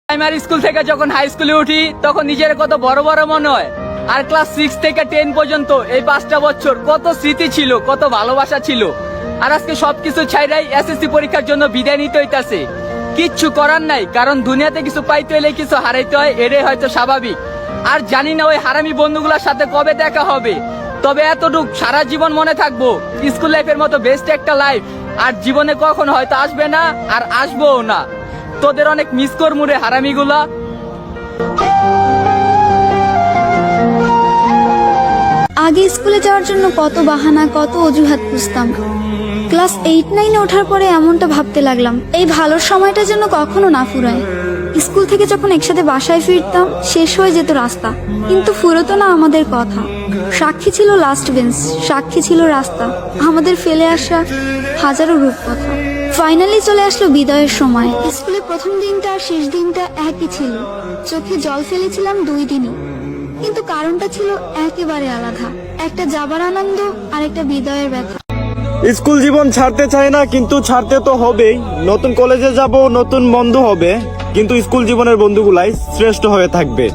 Primary school থেকে যখন high স্কুলে উঠি তখন নিজের কত বড় বড় মনে হয়। আর ক্লাস 6 থেকে 10 পর্যন্ত এই 5টা বছর কত স্মৃতি ছিল, কত ভালোবাসা ছিল। আর আজকে সবকিছু ছাইড়াই এসএসসি পরীক্ষার জন্য বিদায় নিতে হইতাছে। কিচ্ছু করার নাই, কারণ দুনিয়াতে কিছু পাইতে হলে কিছু হারাইতে হয়, এটাই হয়তো স্বাভাবিক। আর জানি না ওই হারামি বন্ধুগুলোর সাথে কবে দেখা হবে, তবে এতটুক সারা জীবন মনে থাকবো স্কুল লাইফের মতো বেস্ট একটা লাইফ আর জীবনে কখনো হয়তো আসবে না, আর আসবোও না। তোদের অনেক মিস করমু রে হারামিগুলা। আগে স্কুলে যাওয়ার জন্য কত বাহানা, কত অজুহাত খুঁজতাম। ক্লাস 8-9 ওঠার পরে এমনটা ভাবতে লাগলাম, এই ভালোর সময়টা যেন কখনো না ফুরায়। স্কুল থেকে যখন একসাথে বাসায় ফিরতাম, শেষ হয়ে যেত রাস্তা, কিন্তু ফুরতো না আমাদের কথা। সাক্ষী ছিল লাস্ট বেঞ্চ, সাক্ষী ছিল রাস্তা, আমাদের ফেলে আসা হাজারো রূপকথা। ফাইনালি চলে আসলো বিদায়ের সময়। স্কুলে প্রথম দিনটা আর শেষ দিনটা একই ছিল। চোখে জল ফেলেছিলাম 2 দিনই, কিন্তু কারণটা ছিল একেবারে আলাদা। একটা যাবার আনন্দ আর একটা বিদায়ের ব্যথা। স্কুল জীবন ছাড়তে চাই না, কিন্তু ছাড়তে তো হবেই। নতুন কলেজে যাব, নতুন বন্ধু হবে, কিন্তু স্কুল জীবনের বন্ধুগুলাই শ্রেষ্ঠ হয়ে থাকবে।